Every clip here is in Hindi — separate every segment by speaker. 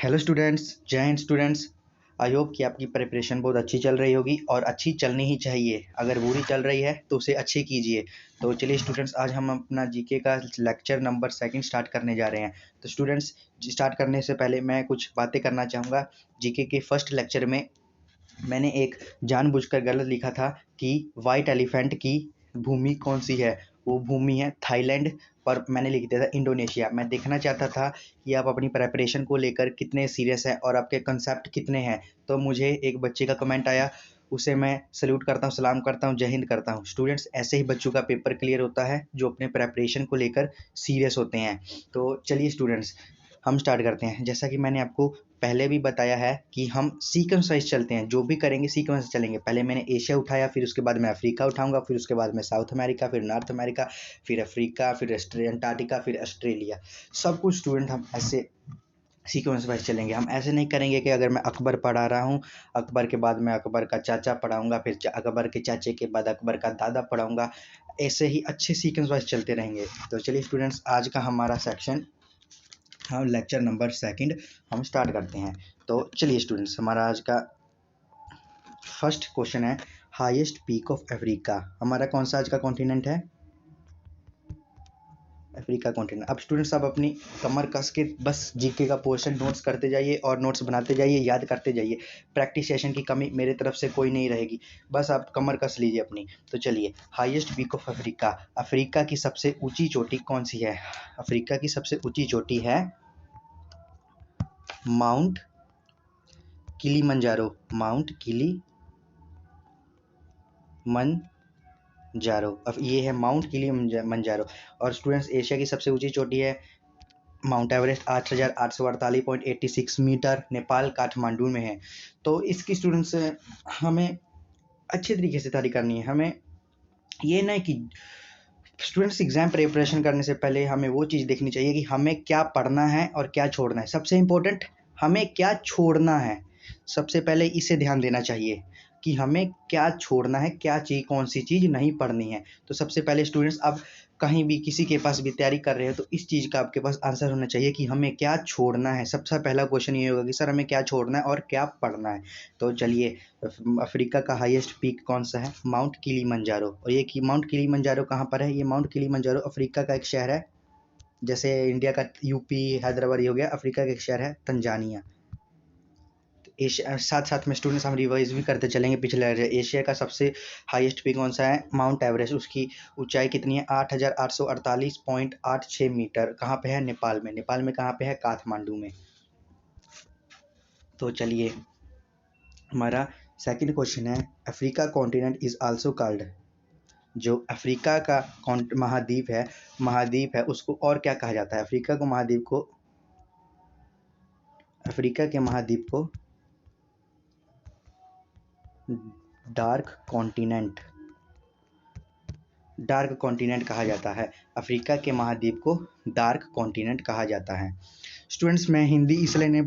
Speaker 1: हेलो स्टूडेंट्स, जय हिंद स्टूडेंट्स। आई होप कि आपकी प्रिपरेशन बहुत अच्छी चल रही होगी और अच्छी चलनी ही चाहिए। अगर बुरी चल रही है तो उसे अच्छी कीजिए। तो चलिए स्टूडेंट्स, आज हम अपना जीके का लेक्चर नंबर 2 स्टार्ट करने जा रहे हैं। तो स्टूडेंट्स, स्टार्ट करने से पहले मैं कुछ बातें करना चाहूँगा। जीके के फर्स्ट लेक्चर में मैंने एक जानबूझकर गलत लिखा था कि वाइट एलिफेंट की भूमि कौन सी है। वो भूमि है थाईलैंड, पर मैंने लिख दिया था इंडोनेशिया। मैं देखना चाहता था कि आप अपनी प्रेपरेशन को लेकर कितने सीरियस हैं और आपके कंसेप्ट कितने हैं। तो मुझे एक बच्चे का कमेंट आया, उसे मैं सल्यूट करता हूँ, सलाम करता हूँ, जय हिंद करता हूँ। स्टूडेंट्स, ऐसे ही बच्चों का पेपर क्लियर होता है जो अपने प्रेपरेशन को लेकर सीरियस होते हैं। तो चलिए स्टूडेंट्स, हम स्टार्ट करते हैं। जैसा कि मैंने आपको पहले भी बताया है कि हम सीक्वेंस वाइज चलते हैं, जो भी करेंगे सीक्वेंस चलेंगे। पहले मैंने एशिया उठाया, फिर उसके बाद मैं अफ्रीका उठाऊंगा, फिर उसके बाद मैं साउथ अमेरिका, फिर नॉर्थ अमेरिका, फिर अफ्रीका, फिर अंटार्कटिका, फिर ऑस्ट्रेलिया। सब कुछ स्टूडेंट हम ऐसे सीक्वेंस वाइज चलेंगे। हम ऐसे नहीं करेंगे कि अगर मैं अकबर पढ़ा रहा हूँ, अकबर के बाद मैं अकबर का चाचा पढ़ाऊँगा, फिर अकबर के चाचे के बाद अकबर का दादा पढ़ाऊँगा। ऐसे ही अच्छे सीक्वेंस वाइज चलते रहेंगे। तो चलिए स्टूडेंट्स, आज का हमारा सेक्शन, हाँ, लेक्चर नंबर 2 हम स्टार्ट करते हैं। तो चलिए स्टूडेंट्स, हमारा आज का फर्स्ट क्वेश्चन है, हाईएस्ट पीक ऑफ अफ्रीका। हमारा कौन सा आज का कॉन्टिनेंट है? Africa continent. अब स्टूडेंट्स, आप अपनी कमर कस के बस जीके का पोर्शन नोट्स करते जाइए और नोट्स बनाते जाइए, याद करते जाइए। प्रैक्टिस सेशन की कमी मेरे तरफ से कोई नहीं रहेगी, बस आप कमर कस लीजिए अपनी। तो चलिए, highest peak of Africa. Africa की सबसे ऊंची चोटी कौन सी है? अफ्रीका की सबसे ऊंची चोटी है माउंट किलीमंजारो। माउंट किलीमंजारो, अब ये है माउंट किलीमंजारो। और स्टूडेंट्स, एशिया की सबसे ऊंची चोटी है Mount Everest, 8,848.86 metre, Nepal Kathmandu में है। तो इसकी स्टूडेंट्स हमें अच्छे तरीके से तैयारी करनी है। हमें ये नहीं कि स्टूडेंट्स, एग्जाम प्रिपरेशन करने से पहले हमें वो चीज़ देखनी चाहिए कि हमें क्या पढ़ना है और क्या छोड़ना है। सबसे इम्पोर्टेंट, हमें क्या छोड़ना है। सबसे पहले इसे ध्यान देना चाहिए कि हमें क्या छोड़ना है, क्या चीज़, कौन सी चीज़ नहीं पढ़नी है। तो सबसे पहले स्टूडेंट्स, अब कहीं भी किसी के पास भी तैयारी कर रहे हो तो इस चीज़ का आपके पास आंसर होना चाहिए कि हमें क्या छोड़ना है। सबसे पहला क्वेश्चन ये होगा कि सर हमें क्या छोड़ना है और क्या पढ़ना है। तो चलिए, अफ्रीका का हाईएस्ट पीक कौन सा है? Mount Kilimanjaro. और ये कि माउंट किलीमंजारो कहाँ पर है? ये माउंट किलीमंजारो अफ्रीका का एक शहर है। जैसे इंडिया का यूपी, हैदराबाद ये हो गया, अफ्रीका का एक शहर है तंजानिया। एशिया, साथ साथ में स्टूडेंट्स हम रिवाइज भी करते चलेंगे पिछले। एशिया का सबसे हाईएस्ट पीक कौन सा है? Mount Everest. उसकी ऊंचाई कितनी है? 8,848.86 मीटर। कहाँ पे है? नेपाल में। नेपाल में कहाँ पे है? काठमांडू में। तो चलिए, हमारा सेकंड क्वेश्चन है, Africa continent is also called. जो अफ्रीका का महाद्वीप है उसको और क्या कहा जाता है? अफ्रीका के महाद्वीप को डार्क कॉन्टिनेंट कहा जाता है। अफ्रीका के महाद्वीप को डार्क कॉन्टिनेंट कहा जाता है। स्टूडेंट्स, मैं हिंदी इसलिए नहीं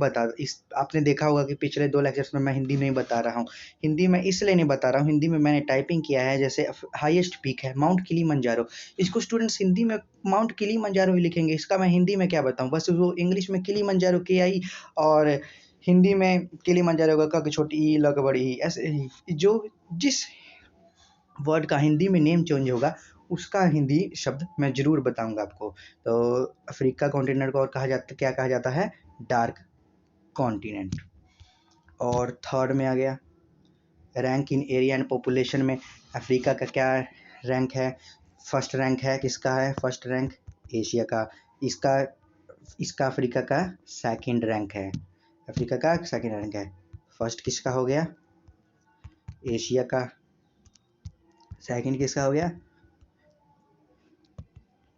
Speaker 1: आपने देखा होगा कि पिछले 2 लेक्चर्स में मैं हिंदी नहीं बता रहा हूँ। हिंदी में इसलिए नहीं बता रहा हूँ, हिंदी में मैंने टाइपिंग किया है। जैसे हाईएस्ट पीक है माउंट किलीमंजारो, इसको स्टूडेंट्स हिंदी में माउंट किलीमंजारो ही लिखेंगे। इसका मैं हिंदी में क्या बताऊँ, बस वो इंग्लिश में किलीमंजारो KI और हिंदी में किलीमंजारो का क छोटी ई ल बड़ी ई। ऐसे ही जो जिस वर्ड का हिंदी में नेम चेंज होगा उसका हिंदी शब्द मैं ज़रूर बताऊंगा आपको। तो अफ्रीका कॉन्टिनेंट को और क्या कहा जाता है? Dark continent. और थर्ड में आ गया, rank in area and population में अफ्रीका का क्या रैंक है? फर्स्ट रैंक है। किसका है फर्स्ट रैंक? एशिया का। इसका अफ्रीका का सेकंड रैंक है। अफ्रीका का सेकंड रैंक है। फर्स्ट किसका हो गया? एशिया का। सेकंड किसका हो गया?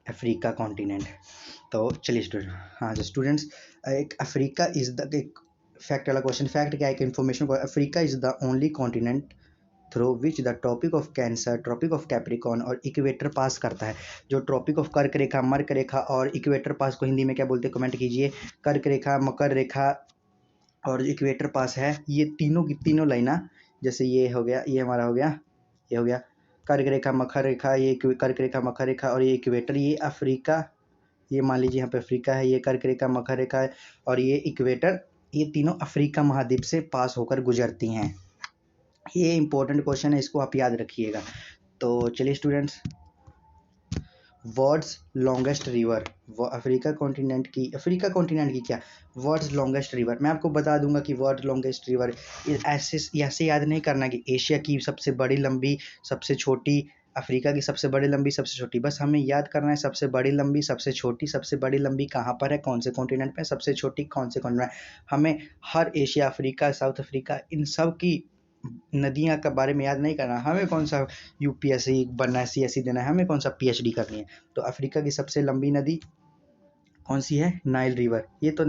Speaker 1: Africa continent. तो चलिए स्टूडेंट्स, एक अफ्रीका इज द, एक फैक्ट वाला क्वेश्चन। फैक्ट क्या है? एक इन्फॉर्मेशन को, Africa is the only continent through which the tropic of cancer, tropic of capricorn और इक्वेटर पास करता है। जो ट्रॉपिक ऑफ कर्क रेखा, मर्क रेखा और इक्वेटर पास को हिंदी में क्या बोलते हैं? कमेंट कीजिए। कर्क रेखा, मकर रेखा और इक्वेटर पास है, ये तीनों की तीनों लाइना, जैसे ये हो गया, ये हमारा हो गया, ये हो गया कर्क रेखा, मकर रेखा, ये कर्क रेखा, मकर रेखा और ये इक्वेटर, ये अफ्रीका, ये मान लीजिए यहाँ पे अफ्रीका है, ये कर्क रेखा, मकर रेखा है और ये इक्वेटर ये तीनों अफ्रीका महाद्वीप से पास होकर गुजरती हैं। ये इंपॉर्टेंट क्वेश्चन है, इसको आप याद रखिएगा। तो चलिए स्टूडेंट्स, वर्ल्ड्स लॉन्गेस्ट रिवर, वो अफ्रीका कॉन्टिनेंट की क्या वर्ल्ड्स लॉन्गेस्ट रिवर, मैं आपको बता दूंगा कि वर्ल्ड लॉन्गेस्ट रिवर ऐसे याद नहीं करना कि एशिया की सबसे बड़ी लंबी, सबसे छोटी, अफ्रीका की सबसे बड़ी लंबी, सबसे छोटी। बस हमें याद करना है सबसे बड़ी लंबी, सबसे छोटी। सबसे बड़ी लंबी कहाँ पर है, कौन से कॉन्टिनेंट पे, सबसे छोटी कौन से कॉन्टिनेंट। हमें हर एशिया, अफ्रीका, साउथ अफ्रीका, इन सब की नदियाँ के बारे में याद नहीं करना। हमें कौन सा यूपीएससी बनना है, सीएससी देना है, हमें कौन सा पीएचडी करनी है। तो अफ्रीका की सबसे लंबी नदी कौन सी है, नाइल रिवर। ये तो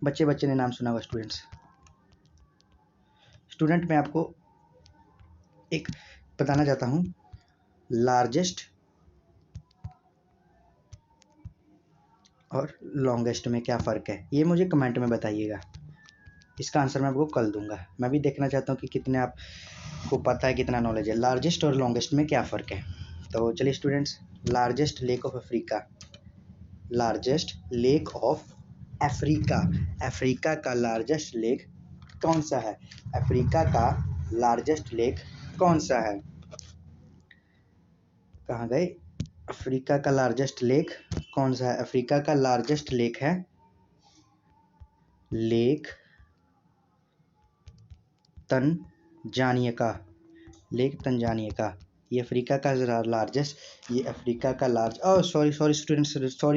Speaker 1: बच्चे ने नाम सुना होगा स्टूडेंट मैं आपको एक बताना चाहता हूँ, लार्जेस्ट और लॉन्गेस्ट में क्या फ़र्क है, ये मुझे कमेंट में बताइएगा। इसका आंसर मैं आपको कल दूंगा। मैं भी देखना चाहता हूँ कि कितने आपको पता है, कितना नॉलेज है। लार्जेस्ट और लॉन्गेस्ट में क्या फ़र्क है। तो चलिए students, largest lake of Africa, largest lake of Africa, Africa का लार्जेस्ट लेक कौन सा है, अफ्रीका का लार्जेस्ट लेक कौन सा है, कहाँ गए, अफ्रीका का लार्जेस्ट लेक कौन सा है। अफ्रीका का लार्जेस्ट लेक है लेक तंजानिया, लेक तंजानिया। ये अफ्रीका का लार्जेस्ट, ये अफ्रीका का सॉरी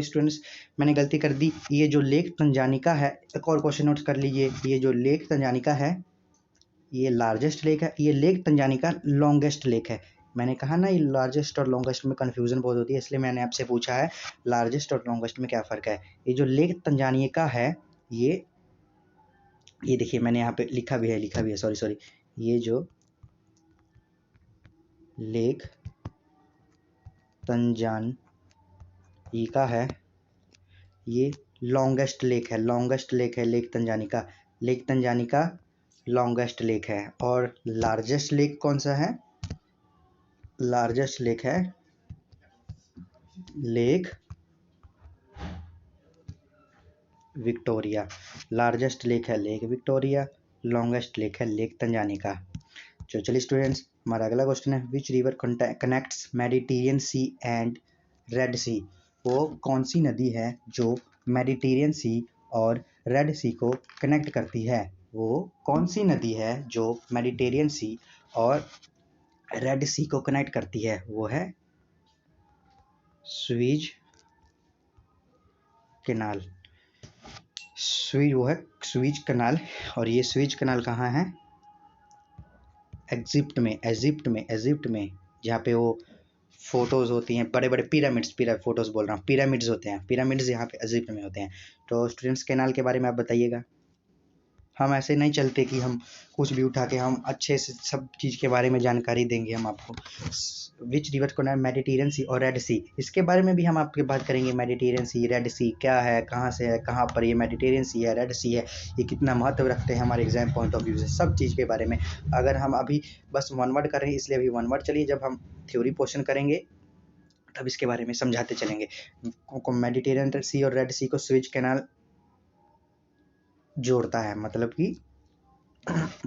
Speaker 1: स्टूडेंट्स, मैंने गलती कर दी। ये जो लेक तंजानिया है, एक और क्वेश्चन नोट कर लीजिए, ये जो लेक तंजानिया है ये लार्जेस्ट लेक है, ये लेक तंजानिया लॉन्गेस्ट लेक है। मैंने कहा ना, ये लार्जेस्ट और लॉन्गेस्ट में कन्फ्यूज़न बहुत होती है, इसलिए मैंने आपसे पूछा है लार्जेस्ट और लॉन्गेस्ट में क्या फ़र्क है। ये जो लेक तंजानिया है, ये देखिए मैंने यहाँ पे लिखा भी है सॉरी, ये जो लेक तंजानिया है ये लॉन्गेस्ट लेक है, लेक तंजानिया लॉन्गेस्ट लेक है। और लार्जेस्ट लेक कौन सा है, लार्जेस्ट लेक है लेक विक्टोरिया, लार्जेस्ट लेक है लेक विक्टोरिया, लॉन्गेस्ट लेक है लेक तंजानिया। तो चलिए स्टूडेंट्स, हमारा अगला क्वेश्चन है, which river connects Mediterranean Sea and Red Sea, वो कौन सी नदी है जो मेडिटेरियन सी और रेड सी को कनेक्ट करती है, वो कौन सी नदी है जो मेडिटेरियन सी और रेड सी को कनेक्ट करती है, वो है स्वीज कैनाल, वो है स्वीज कैनाल। और ये स्वीज कैनाल कहाँ है, इजिप्ट में, जहाँ पे वो फोटोज़ होती हैं, बड़े बड़े फोटोज़ बोल रहा हूँ, पिरामिड्स होते हैं, पिरामिड्स यहाँ पे इजिप्ट में होते हैं। तो स्टूडेंट्स, कैनाल के बारे में आप बताइएगा। हम ऐसे नहीं चलते कि हम कुछ भी उठा के हम अच्छे से सब चीज़ के बारे में जानकारी देंगे हम आपको। विच रिवर को ना, मेडिटेरियन सी और रेड सी, इसके बारे में भी हम आपके बात करेंगे। मेडिटेरियन सी, रेड सी क्या है, कहाँ से है, कहाँ पर ये मेडिटेरियन सी है, रेड सी है, ये कितना महत्व रखते हैं हमारे एग्जाम पॉइंट ऑफ व्यू से, सब चीज़ के बारे में। अगर हम अभी बस वन वर्ड कर रहे हैं इसलिए अभी वन वर्ड चलिए, जब हम थ्योरी पोर्शन करेंगे तब इसके बारे में समझाते चलेंगे। मेडिटेरियन सी और रेड सी को स्विच कैनाल जोड़ता है, मतलब कि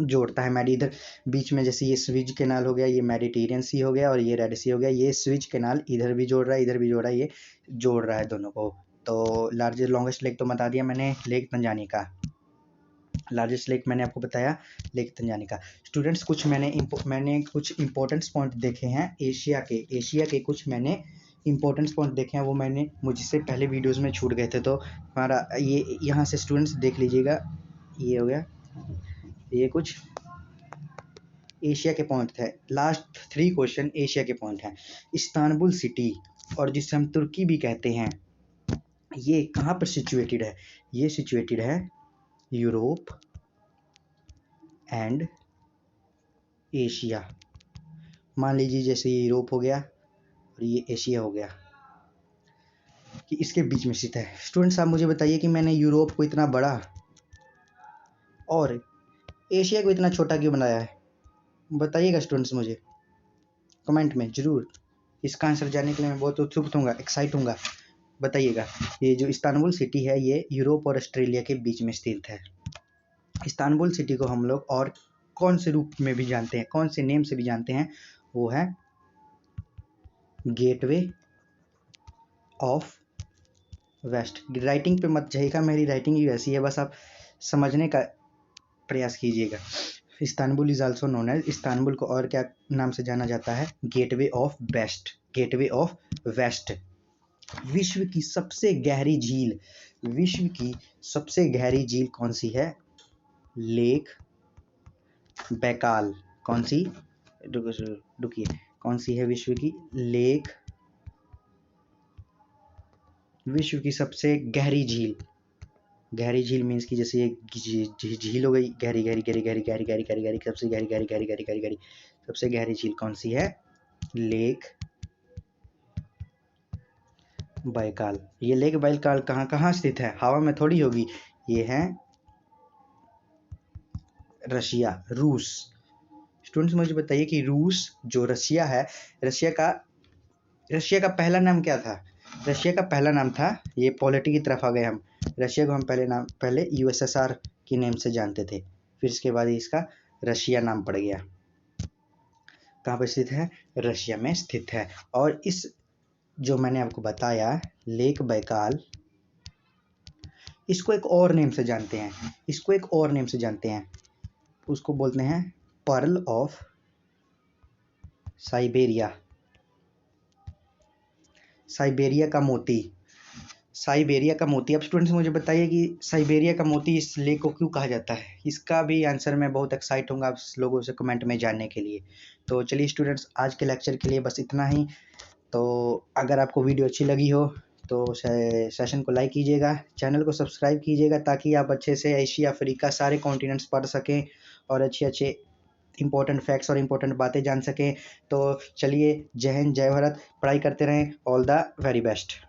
Speaker 1: जोड़ता है। इधर बीच में जैसे ये स्विज कैनाल हो गया, ये मेडिटेरियन सी हो गया और ये रेड सी हो गया, ये स्विज कैनाल इधर भी जोड़ रहा है, इधर भी जोड़ रहा है, ये जोड़ रहा है दोनों को। तो लार्जेस्ट लॉन्गेस्ट लेक तो बता दिया मैंने, लेक तंजानिया, लार्जेस्ट लेक मैंने आपको बताया लेक तंजानिया। स्टूडेंट्स, कुछ मैंने कुछ इंपॉर्टेंट पॉइंट देखे हैं एशिया के कुछ मैंने इंपॉर्टेंट पॉइंट देखे हैं, वो मैंने मुझसे पहले वीडियोज़ में छूट गए थे। तो हमारा ये यहाँ से स्टूडेंट्स देख लीजिएगा, ये हो गया, ये कुछ एशिया के पॉइंट थे। लास्ट 3 क्वेश्चन एशिया के पॉइंट हैं। इस्तांबुल सिटी, और जिसे हम तुर्की भी कहते हैं, ये कहाँ पर सिचुएटेड है, ये सिचुएटेड है यूरोप एंड एशिया। मान लीजिए जैसे ये यूरोप हो गया और ये एशिया हो गया, कि इसके बीच में स्थित है। स्टूडेंट्स, आप मुझे बताइए कि मैंने यूरोप को इतना बड़ा और एशिया को इतना छोटा क्यों बनाया है, बताइएगा स्टूडेंट्स मुझे कमेंट में ज़रूर। इसका आंसर जानने के लिए मैं बहुत उत्सुक हूँगा, एक्साइट हूँगा, बताइएगा। ये जो इस्तांबुल सिटी है ये यूरोप और ऑस्ट्रेलिया के बीच में स्थित है। इस्तांबुल सिटी को हम लोग और कौन से रूप में भी जानते हैं, कौन से नेम से भी जानते हैं, वो है गेटवे ऑफ वेस्ट। राइटिंग पे मत जाइएगा, मेरी राइटिंग ही वैसी है, बस आप समझने का प्रयास कीजिएगा। Istanbul is also known as, Istanbul को और क्या नाम से जाना जाता है, gateway of west, gateway of west. विश्व की सबसे गहरी झील, विश्व की सबसे गहरी झील कौन सी है, लेक बैकाल। कौन सी, रुकिए, कौन सी है विश्व की, लेक, विश्व की सबसे गहरी झील। गहरी झील मीन्स की जैसे ये झील हो गई, गहरी गहरी गहरी गहरी गहरी गहरी गहरी गहरी, सबसे गहरी गहरी गहरी गहरी गहरी गहरी, सबसे गहरी झील कौन सी है, लेक बैकाल। ये लेक बैकाल कहाँ कहाँ स्थित है, हवा में थोड़ी होगी, ये है रशिया, रूस। स्टूडेंट्स मुझे बताइए कि रूस जो रशिया है, रशिया का पहला नाम क्या था, रशिया का पहला नाम था, ये पॉलिटी की तरफ आ गए हम, रशिया को हम पहले यूएसएसआर के नेम से जानते थे, फिर इसके बाद इसका रशिया नाम पड़ गया। कहाँ पर स्थित है, रशिया में स्थित है। और इस जो मैंने आपको बताया लेक बैकाल, इसको एक और नेम से जानते हैं, इसको एक और नेम से जानते हैं, उसको बोलते हैं पर्ल ऑफ साइबेरिया, साइबेरिया का मोती, साइबेरिया का मोती। अब स्टूडेंट्स मुझे बताइए कि साइबेरिया का मोती इस लेक को क्यों कहा जाता है, इसका भी आंसर मैं बहुत एक्साइट हूँगा आप लोगों से कमेंट में जानने के लिए। तो चलिए स्टूडेंट्स, आज के लेक्चर के लिए बस इतना ही। तो अगर आपको वीडियो अच्छी लगी हो तो सेशन को लाइक कीजिएगा, चैनल को सब्सक्राइब कीजिएगा, ताकि आप अच्छे से एशिया अफ्रीका सारे कॉन्टिनेंट्स पढ़ सकें और अच्छे इंपॉर्टेंट फैक्ट्स और इंपॉर्टेंट बातें जान सकें। तो चलिए, जय हिंद, जय भारत, पढ़ाई करते रहें, ऑल द वेरी बेस्ट।